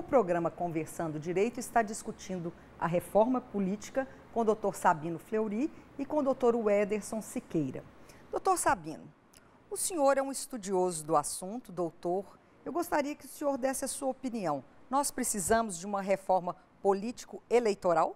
programa Conversando Direito está discutindo a reforma política com o Dr. Sabino Fleury e com o Dr. Wederson Siqueira. Dr. Sabino, o senhor é um estudioso do assunto, doutor. Eu gostaria que o senhor desse a sua opinião. Nós precisamos de uma reforma político-eleitoral?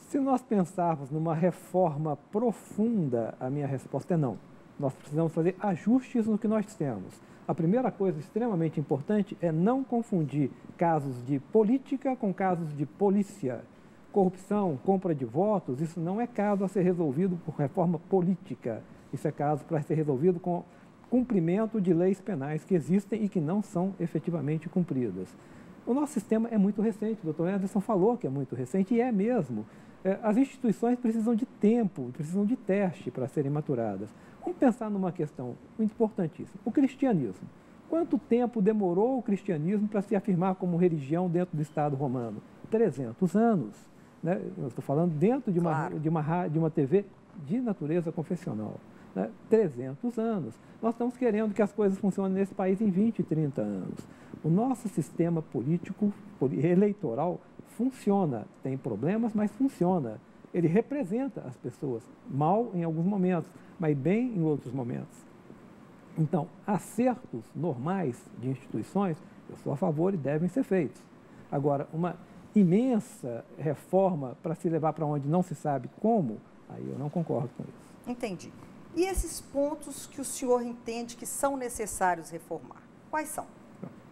Se nós pensarmos numa reforma profunda, a minha resposta é não. Nós precisamos fazer ajustes no que nós temos. A primeira coisa extremamente importante é não confundir casos de política com casos de polícia. Corrupção, compra de votos, isso não é caso a ser resolvido por reforma política. Isso é caso para ser resolvido com cumprimento de leis penais que existem e que não são efetivamente cumpridas. O nosso sistema é muito recente, o doutor Anderson falou que é muito recente, e é mesmo. As instituições precisam de tempo, precisam de teste para serem maturadas. Vamos pensar numa questão importantíssima, o cristianismo. Quanto tempo demorou o cristianismo para se afirmar como religião dentro do Estado romano? 300 anos. Né? Eu estou falando dentro de uma TV de natureza confessional. Né? 300 anos. Nós estamos querendo que as coisas funcionem nesse país em 20, 30 anos. O nosso sistema político, eleitoral, funciona. Tem problemas, mas funciona. Ele representa as pessoas, mal em alguns momentos, mas bem em outros momentos. Então, acertos normais de instituições, eu sou a favor e devem ser feitos. Agora, uma imensa reforma para se levar para onde não se sabe como, aí eu não concordo com isso. Entendi. E esses pontos que o senhor entende que são necessários reformar, quais são?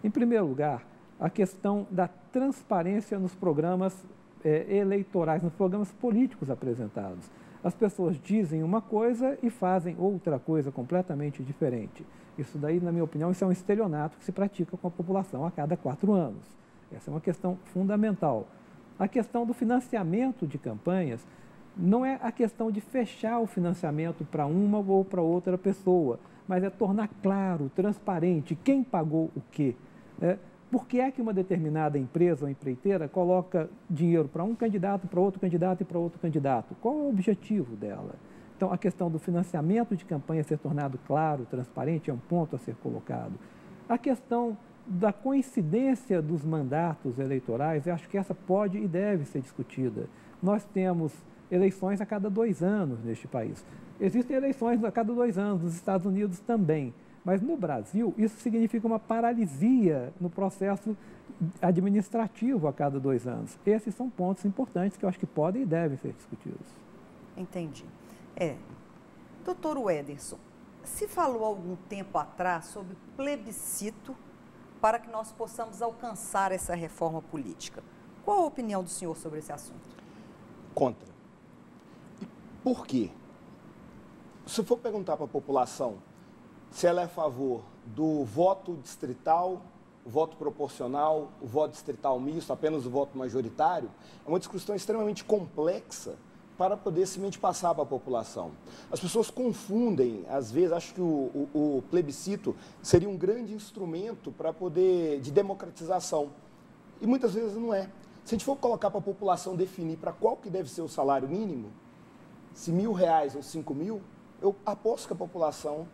Em primeiro lugar, a questão da transparência nos programas eleitorais, nos programas políticos apresentados. As pessoas dizem uma coisa e fazem outra coisa completamente diferente. Isso daí, na minha opinião, isso é um estelionato que se pratica com a população a cada 4 anos. Essa é uma questão fundamental. A questão do financiamento de campanhas não é a questão de fechar o financiamento para uma ou para outra pessoa, mas é tornar claro, transparente, quem pagou o quê. Por que é que uma determinada empresa ou empreiteira coloca dinheiro para um candidato, para outro candidato e para outro candidato? Qual é o objetivo dela? Então, a questão do financiamento de campanha ser tornado claro, transparente, é um ponto a ser colocado. A questão da coincidência dos mandatos eleitorais, eu acho que essa pode e deve ser discutida. Nós temos eleições a cada 2 anos neste país. Existem eleições a cada 2 anos, nos Estados Unidos também. Mas no Brasil, isso significa uma paralisia no processo administrativo a cada 2 anos. Esses são pontos importantes que eu acho que podem e devem ser discutidos. Entendi. Doutor Wederson, se falou há algum tempo atrás sobre plebiscito para que nós possamos alcançar essa reforma política. Qual a opinião do senhor sobre esse assunto? Contra. E por quê? Se for perguntar para a população se ela é a favor do voto distrital, o voto proporcional, o voto distrital misto, apenas o voto majoritário, é uma discussão extremamente complexa para poder simplesmente passar para a população. As pessoas confundem, às vezes, acham que o plebiscito seria um grande instrumento para poder, de democratização. E muitas vezes não é. Se a gente for colocar para a população definir para qual que deve ser o salário mínimo, se R$1.000 ou 5.000, eu aposto que a população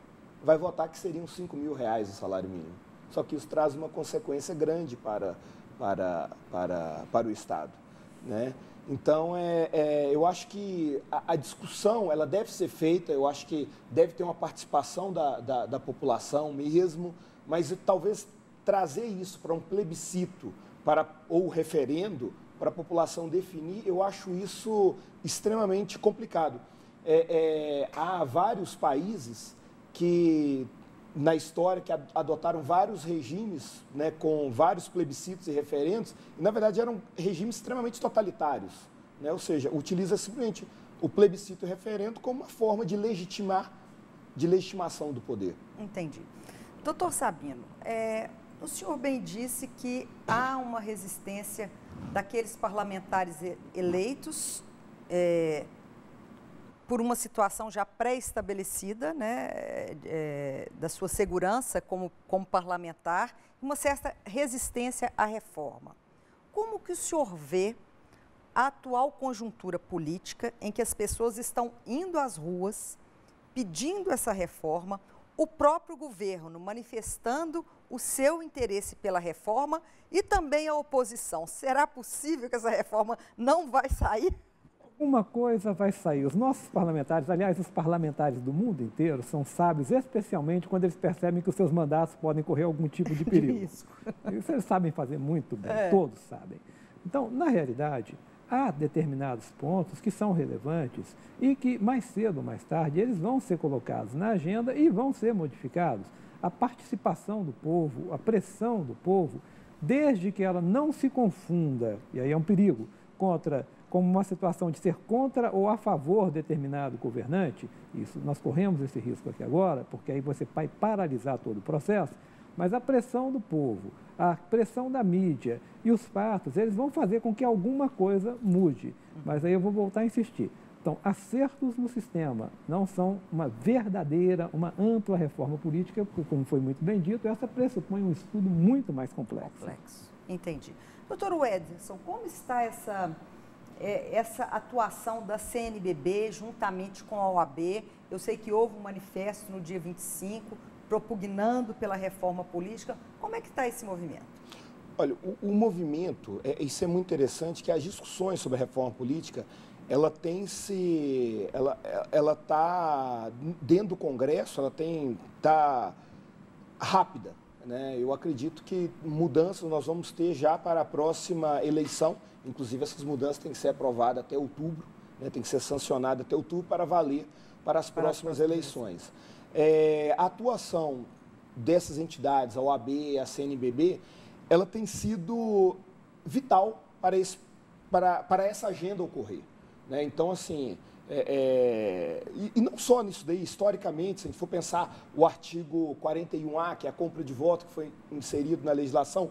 vai votar que seriam R$5.000 o salário mínimo. Só que isso traz uma consequência grande para o Estado. Né? Então, eu acho que a discussão ela deve ser feita, eu acho que deve ter uma participação da população mesmo, mas talvez trazer isso para um plebiscito ou referendo para a população definir, eu acho isso extremamente complicado. Há vários países que, na história, que adotaram vários regimes, né, com vários plebiscitos e referendos, e, na verdade, eram regimes extremamente totalitários, né? Ou seja, utiliza simplesmente o plebiscito e o referendo como uma forma de legitimação do poder. Entendi. Doutor Sabino, o senhor bem disse que há uma resistência daqueles parlamentares eleitos por uma situação já pré-estabelecida, né, da sua segurança como parlamentar, uma certa resistência à reforma. Como que o senhor vê a atual conjuntura política em que as pessoas estão indo às ruas, pedindo essa reforma, o próprio governo manifestando o seu interesse pela reforma e também a oposição. Será possível que essa reforma não vai sair? Uma coisa vai sair. Os nossos parlamentares, aliás, os parlamentares do mundo inteiro, são sábios, especialmente quando eles percebem que os seus mandatos podem correr algum tipo de perigo. Isso eles sabem fazer muito bem, todos sabem. Então, na realidade, há determinados pontos que são relevantes e que, mais cedo ou mais tarde, eles vão ser colocados na agenda e vão ser modificados. A participação do povo, a pressão do povo, desde que ela não se confunda, e aí é um perigo, como uma situação de ser contra ou a favor de determinado governante, isso, nós corremos esse risco aqui agora, porque aí você vai paralisar todo o processo, mas a pressão do povo, a pressão da mídia e os fatos, eles vão fazer com que alguma coisa mude. Mas aí eu vou voltar a insistir. Então, acertos no sistema não são uma verdadeira, uma ampla reforma política, porque, como foi muito bem dito, essa pressupõe um estudo muito mais complexo. Entendi. Doutor Wederson, como está essa atuação da CNBB juntamente com a OAB? Eu sei que houve um manifesto no dia 25, propugnando pela reforma política. Como é que está esse movimento? Olha, o movimento, isso é muito interessante, que as discussões sobre a reforma política, ela está dentro do Congresso, ela está rápida, né? Eu acredito que mudanças nós vamos ter já para a próxima eleição, inclusive essas mudanças têm que ser aprovadas até outubro, né? Tem que ser sancionadas até outubro para valer para as próximas eleições. A atuação dessas entidades, a OAB, a CNBB, ela tem sido vital para essa agenda ocorrer, né? Então, assim, e não só nisso daí, historicamente, se a gente for pensar o artigo 41A, que é a compra de voto, que foi inserido na legislação,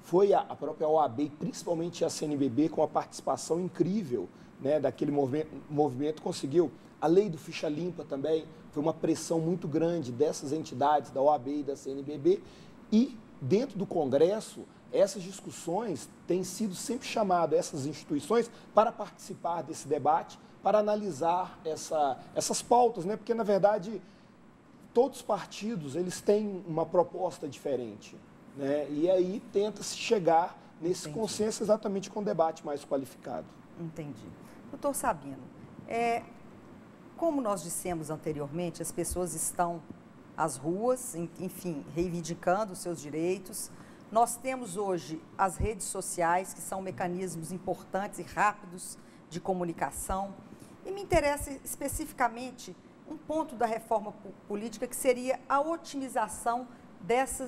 foi a própria OAB, e principalmente a CNBB, com a participação incrível, né, daquele movimento, conseguiu. A lei do ficha limpa também foi uma pressão muito grande dessas entidades, da OAB e da CNBB, e dentro do Congresso, essas discussões têm sido sempre chamadas, essas instituições, para participar desse debate, para analisar essas pautas, né? Porque, na verdade, todos os partidos eles têm uma proposta diferente, né? E aí tenta-se chegar nesse consenso exatamente com o debate mais qualificado. Entendi. Doutor Sabino, como nós dissemos anteriormente, as pessoas estão às ruas, enfim, reivindicando os seus direitos. Nós temos hoje as redes sociais, que são mecanismos importantes e rápidos de comunicação. E me interessa especificamente um ponto da reforma política, que seria a otimização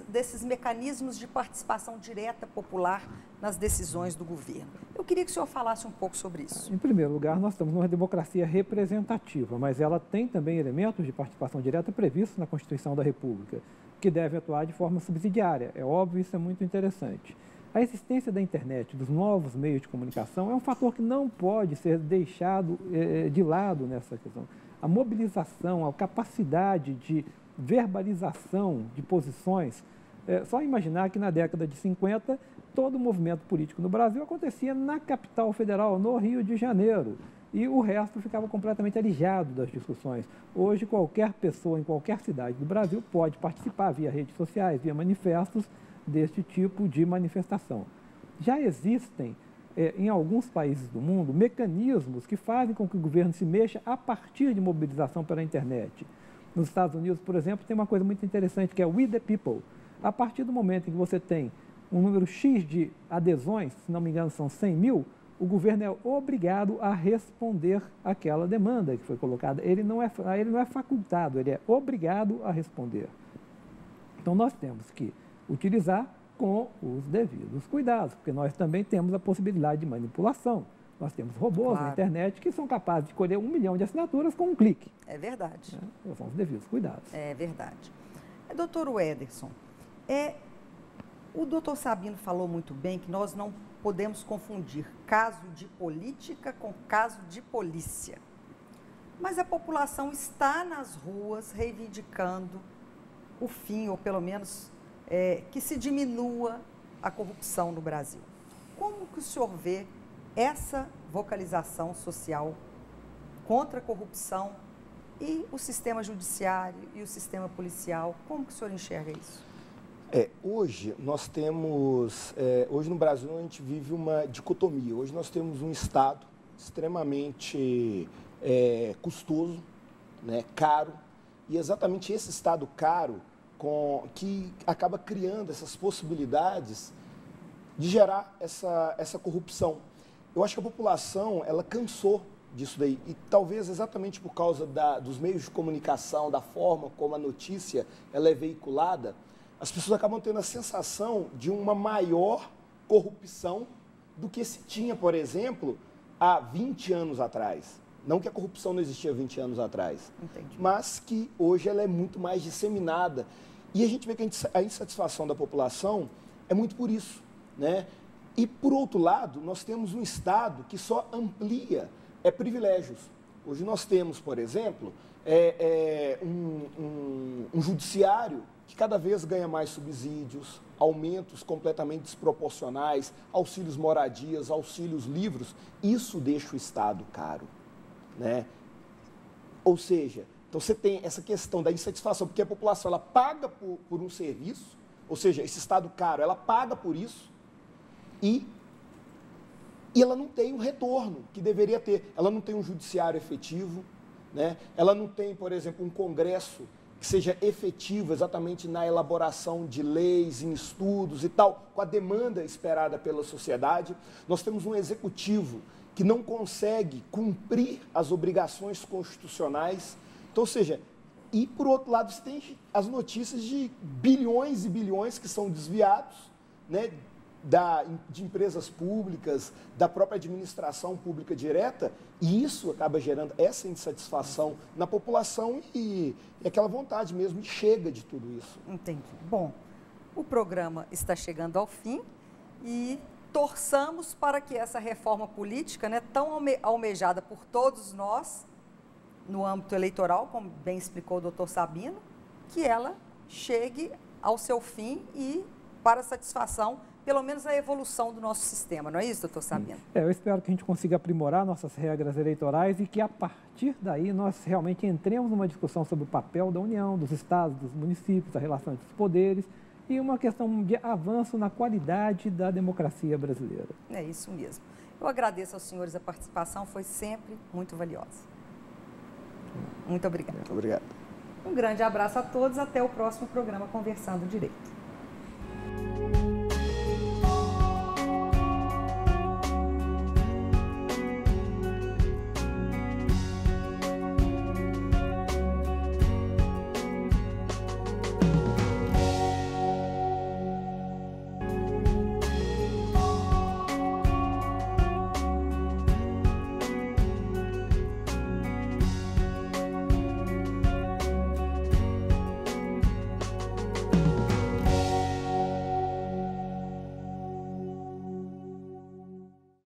desses mecanismos de participação direta popular nas decisões do governo. Eu queria que o senhor falasse um pouco sobre isso. Em primeiro lugar, nós estamos numa democracia representativa, mas ela tem também elementos de participação direta previstos na Constituição da República, que devem atuar de forma subsidiária. É óbvio, isso é muito interessante. A existência da internet, dos novos meios de comunicação, é um fator que não pode ser deixado de lado nessa questão. A mobilização, a capacidade de verbalização de posições, só imaginar que na década de 50, todo o movimento político no Brasil acontecia na capital federal, no Rio de Janeiro, e o resto ficava completamente alijado das discussões. Hoje, qualquer pessoa em qualquer cidade do Brasil pode participar via redes sociais, via manifestos, deste tipo de manifestação. Já existem, em alguns países do mundo, mecanismos que fazem com que o governo se mexa a partir de mobilização pela internet. Nos Estados Unidos, por exemplo, tem uma coisa muito interessante, que é We the People. A partir do momento em que você tem um número X de adesões, se não me engano são 100 mil, o governo é obrigado a responder àquela demanda que foi colocada. Ele não é facultado, ele é obrigado a responder. Então, nós temos que utilizar com os devidos cuidados, porque nós também temos a possibilidade de manipulação. Nós temos robôs na internet que são capazes de colher 1 milhão de assinaturas com um clique. É verdade. São os devidos cuidados. É verdade. Doutor Wederson, o doutor Sabino falou muito bem que nós não podemos confundir caso de política com caso de polícia. Mas a população está nas ruas reivindicando o fim, ou pelo menos que se diminua a corrupção no Brasil. Como que o senhor vê essa vocalização social contra a corrupção E o sistema judiciário e o sistema policial, como que o senhor enxerga isso? Hoje nós temos, hoje no Brasil a gente vive uma dicotomia. Hoje nós temos um Estado extremamente custoso, né, caro, e exatamente esse Estado caro que acaba criando essas possibilidades de gerar essa corrupção. Eu acho que a população, ela cansou disso daí, e talvez exatamente por causa dos meios de comunicação, da forma como a notícia ela é veiculada, as pessoas acabam tendo a sensação de uma maior corrupção do que se tinha, por exemplo, há 20 anos atrás. Não que a corrupção não existia 20 anos atrás, Entendi. mas que hoje ela é muito mais disseminada. E a gente vê que a insatisfação da população é muito por isso, né? E, por outro lado, nós temos um Estado que só amplia privilégios. Hoje nós temos, por exemplo, um judiciário que cada vez ganha mais subsídios, aumentos completamente desproporcionais, auxílios moradias, auxílios livros. Isso deixa o Estado caro, né? Ou seja, então você tem essa questão da insatisfação, porque a população ela paga por um serviço, ou seja, esse Estado caro, ela paga por isso, e ela não tem o retorno que deveria ter. Ela não tem um judiciário efetivo, né? Ela não tem, por exemplo, um Congresso que seja efetivo exatamente na elaboração de leis, em estudos e tal, com a demanda esperada pela sociedade. Nós temos um executivo que não consegue cumprir as obrigações constitucionais. Então, ou seja, e por outro lado, você tem as notícias de bilhões e bilhões que são desviados, né, de empresas públicas, da própria administração pública direta, e isso acaba gerando essa insatisfação na população e aquela vontade mesmo de chega de tudo isso. Entendi. Bom, o programa está chegando ao fim e torçamos para que essa reforma política, né, tão almejada por todos nós, no âmbito eleitoral, como bem explicou o doutor Sabino, que ela chegue ao seu fim e para satisfação, pelo menos a evolução do nosso sistema, não é isso, doutor Sabino? Eu espero que a gente consiga aprimorar nossas regras eleitorais e que, a partir daí, nós realmente entremos numa discussão sobre o papel da União, dos estados, dos municípios, a relação entre os poderes e uma questão de avanço na qualidade da democracia brasileira. É isso mesmo. Eu agradeço aos senhores a participação, foi sempre muito valiosa. Muito obrigada. Muito obrigado. Um grande abraço a todos, até o próximo programa Conversando Direito.